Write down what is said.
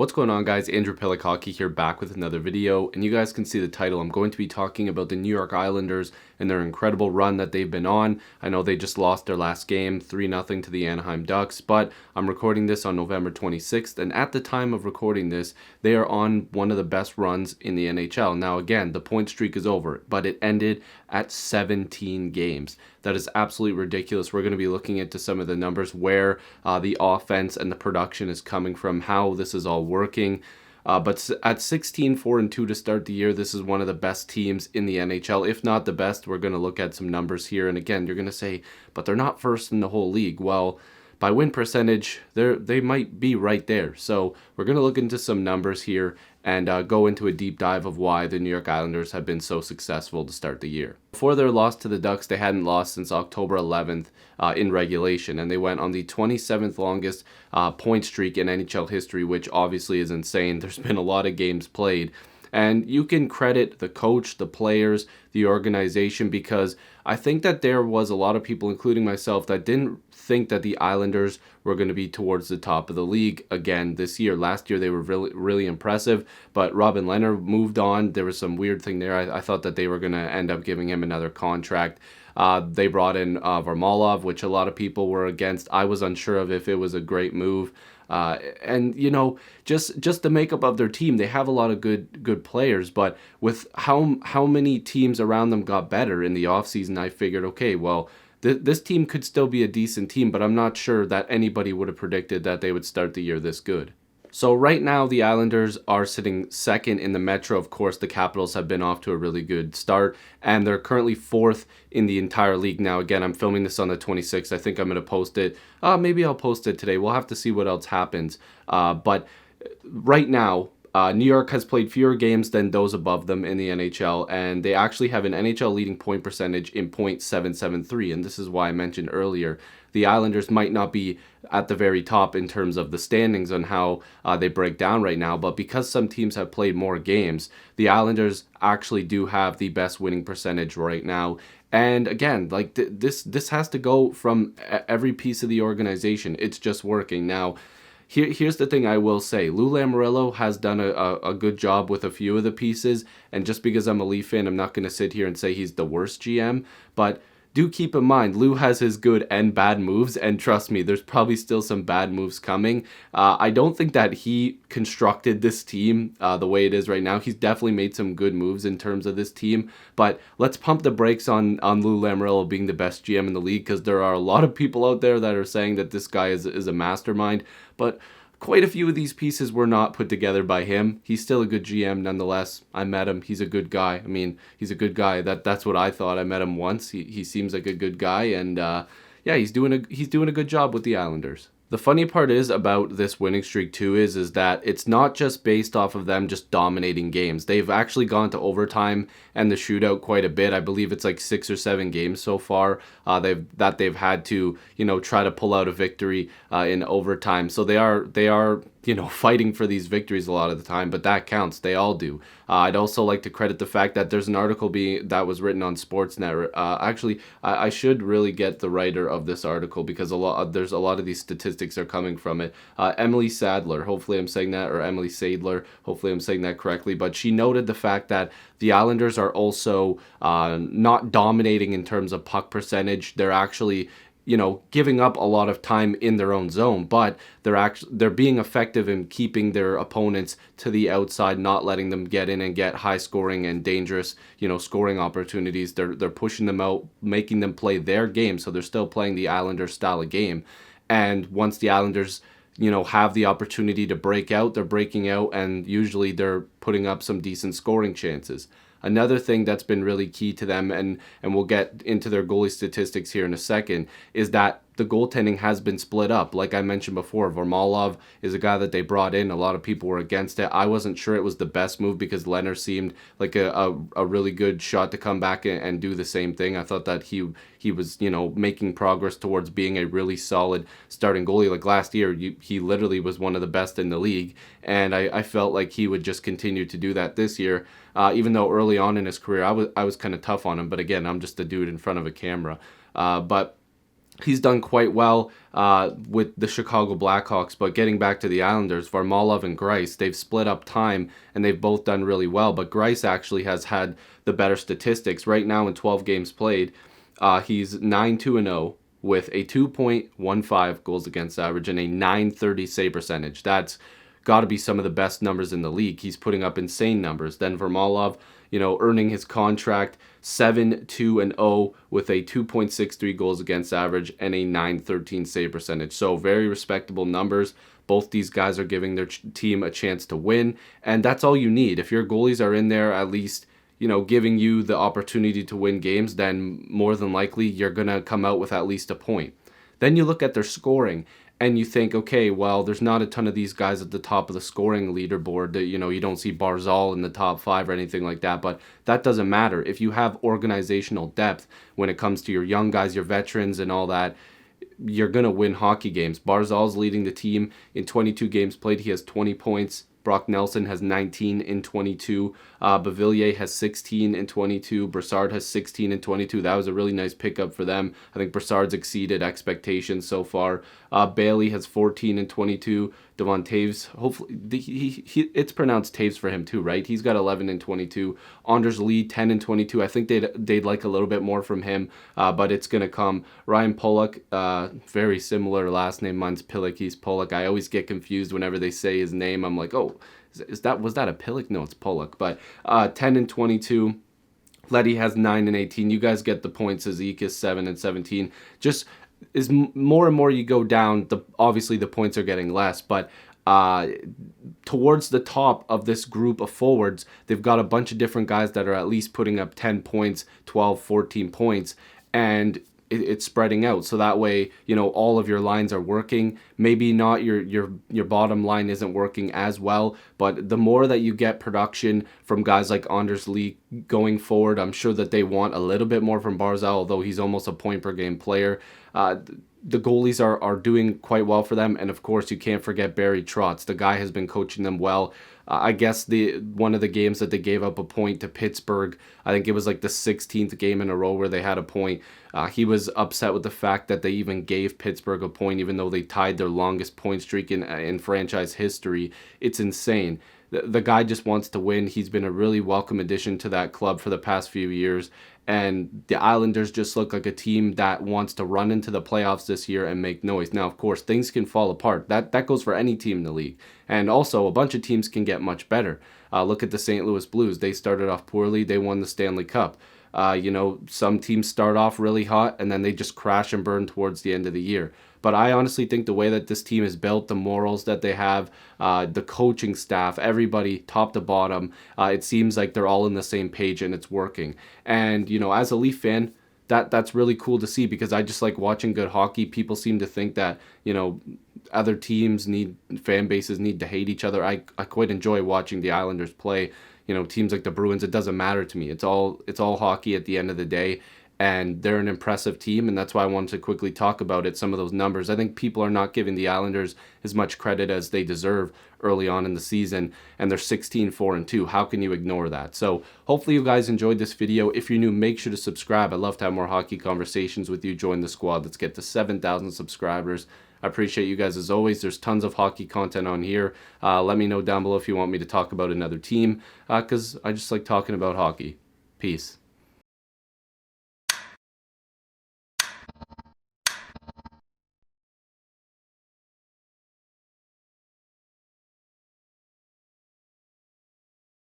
What's going on, guys? Andrew Piluk Hockey here, back with another video, and you guys can see the title. I'm going to be talking about the New York Islanders and their incredible run that they've been on. I know they just lost their last game 3-0 to the Anaheim Ducks, but I'm recording this on November 26th, and at the time of recording this, they are on one of the best runs in the NHL. Now again, the point streak is over, but it ended at 17 games. That is absolutely ridiculous. We're going to be looking into some of the numbers, where the offense and the production is coming from, how this is all working. But at 16-4-2 to start the year, this is one of the best teams in the NHL, if not the best. We're going to look at some numbers here. And again, you're going to say, but they're not first in the whole league. Well, by win percentage, they might be right there. So we're going to look into some numbers here and go into a deep dive of why the New York Islanders have been so successful to start the year. Before their loss to the Ducks, they hadn't lost since October 11th in regulation, and they went on the 27th longest point streak in NHL history, which obviously is insane. There's been a lot of games played. And you can credit the coach, the players, the organization, because I think that there was a lot of people, including myself, that didn't think that the Islanders were going to be towards the top of the league again this year. Last year, they were really impressive, but Robin Lehner moved on. There was some weird thing there. I thought that they were going to end up giving him another contract. They brought in Varlamov, which a lot of people were against. I was unsure of if it was a great move. And you know, just the makeup of their team, they have a lot of good players, but with how many teams around them got better in the offseason, I figured, okay, well, this team could still be a decent team, but I'm not sure that anybody would have predicted that they would start the year this good. So right now, the Islanders are sitting second in the Metro. Of course, the Capitals have been off to a really good start, and they're currently fourth in the entire league. Now, again, I'm filming this on the 26th. I think I'm going to post it. Maybe I'll post it today. We'll have to see what else happens. But right now, New York has played fewer games than those above them in the NHL, and they actually have an NHL leading point percentage in .773, and this is why I mentioned earlier the Islanders might not be at the very top in terms of the standings on how they break down right now, but because some teams have played more games, the Islanders actually do have the best winning percentage right now. And again, like this has to go from every piece of the organization. It's just working now. Here's the thing I will say. Lou Lamoriello has done a good job with a few of the pieces, and just because I'm a Leaf fan, I'm not going to sit here and say he's the worst GM, but do keep in mind, Lou has his good and bad moves, and trust me, there's probably still some bad moves coming. I don't think that he constructed this team the way it is right now. He's definitely made some good moves in terms of this team, but let's pump the brakes on Lou Lamoriello being the best GM in the league, because there are a lot of people out there that are saying that this guy is a mastermind, but quite a few of these pieces were not put together by him. He's still a good GM nonetheless. I met him. He's a good guy. I mean, he's a good guy. That's what I thought. I met him once. He seems like a good guy, and yeah, he's doing a good job with the Islanders. The funny part is about this winning streak too is that it's not just based off of them just dominating games. They've actually gone to overtime and the shootout quite a bit. I believe it's like 6 or 7 games so far they've had to, you know, try to pull out a victory in overtime. So they are you know, fighting for these victories a lot of the time, but that counts. They all do. I'd also like to credit the fact that there's an article that was written on Sportsnet. Actually, I should really get the writer of this article, because there's a lot of these statistics are coming from it. Emily Sadler, hopefully I'm saying that, or Emily Sadler, hopefully I'm saying that correctly, but she noted the fact that the Islanders are also not dominating in terms of puck percentage. They're actually, you know, giving up a lot of time in their own zone, but they're being effective in keeping their opponents to the outside, not letting them get in and get high scoring and dangerous, you know, scoring opportunities. They're pushing them out, making them play their game, so they're still playing the Islanders style of game. And once the Islanders, you know, have the opportunity to break out, they're breaking out, and usually they're putting up some decent scoring chances. Another thing that's been really key to them, and we'll get into their goalie statistics here in a second, is that the goaltending has been split up. Like I mentioned before, Varlamov is a guy that they brought in. A lot of people were against it. I wasn't sure it was the best move, because Lehner seemed like a really good shot to come back and do the same thing. I thought that he was, you know, making progress towards being a really solid starting goalie. Like last year, he literally was one of the best in the league, and I felt like he would just continue to do that this year. Even though early on in his career, I was kind of tough on him, but again, I'm just a dude in front of a camera. But he's done quite well with the Chicago Blackhawks. But getting back to the Islanders, Varlamov and Greiss, they've split up time and they've both done really well. But Greiss actually has had the better statistics. Right now in 12 games played, he's 9-2-0 with a 2.15 goals against average and a 930 save percentage. That's got to be some of the best numbers in the league. He's putting up insane numbers. Then Varlamov, earning his contract, 7-2-0 with a 2.63 goals against average and a 913 save percentage. So very respectable numbers. Both these guys are giving their team a chance to win, and that's all you need. If your goalies are in there at least, giving you the opportunity to win games, then more than likely you're going to come out with at least a point. Then you look at their scoring and you think, okay, well, there's not a ton of these guys at the top of the scoring leaderboard. That you don't see Barzal in the top 5 or anything like that, but that doesn't matter. If you have organizational depth when it comes to your young guys, your veterans and all that, you're going to win hockey games. Barzal's leading the team in 22 games played. He has 20 points. Brock Nelson has 19 in 22. Beauvillier has 16 in 22. Brassard has 16 in 22. That was a really nice pickup for them. I think Brassard's exceeded expectations so far. Bailey has 14 in 22. Devon Taves, hopefully, it's pronounced Taves for him too, right? He's got 11 in 22. Anders Lee, 10 in 22. I think they'd like a little bit more from him, but it's going to come. Ryan Pollock, very similar last name. Mine's Piluk. He's Pollock. I always get confused whenever they say his name. I'm like, oh, was that a Piluk? No, it's Pollock. But 10 and 22. Letty has 9 and 18. You guys get the points. Zeke is 7 and 17. Just is more and more you go down, obviously the points are getting less, but towards the top of this group of forwards, they've got a bunch of different guys that are at least putting up 10 points, 12, 14 points, and it's spreading out. So that way, all of your lines are working. Maybe not your bottom line isn't working as well, but the more that you get production from guys like Anders Lee going forward, I'm sure that they want a little bit more from Barzal, although he's almost a point per game player. The goalies are doing quite well for them, and of course you can't forget Barry Trotz. The guy has been coaching them well. I guess one of the games that they gave up a point to Pittsburgh, I think it was like the 16th game in a row where they had a point. He was upset with the fact that they even gave Pittsburgh a point, even though they tied their longest point streak in franchise history. It's insane. The guy just wants to win. He's been a really welcome addition to that club for the past few years. And the Islanders just look like a team that wants to run into the playoffs this year and make noise. Now, of course, things can fall apart. That goes for any team in the league. And also, a bunch of teams can get much better. Look at the St. Louis Blues. They started off poorly. They won the Stanley Cup. Some teams start off really hot and then they just crash and burn towards the end of the year. But I honestly think the way that this team is built, the morals that they have, the coaching staff, everybody top to bottom, it seems like they're all on the same page and it's working. And, as a Leaf fan, that's really cool to see because I just like watching good hockey. People seem to think that, other teams fan bases need to hate each other. I quite enjoy watching the Islanders play. Teams like the Bruins, it doesn't matter to me. It's all hockey at the end of the day. And they're an impressive team, and that's why I wanted to quickly talk about it, some of those numbers. I think people are not giving the Islanders as much credit as they deserve early on in the season, and they're 16-4-2. How can you ignore that? So hopefully you guys enjoyed this video. If you're new, make sure to subscribe. I'd love to have more hockey conversations with you. Join the squad. Let's get to 7,000 subscribers. I appreciate you guys as always. There's tons of hockey content on here. Let me know down below if you want me to talk about another team, because I just like talking about hockey. Peace.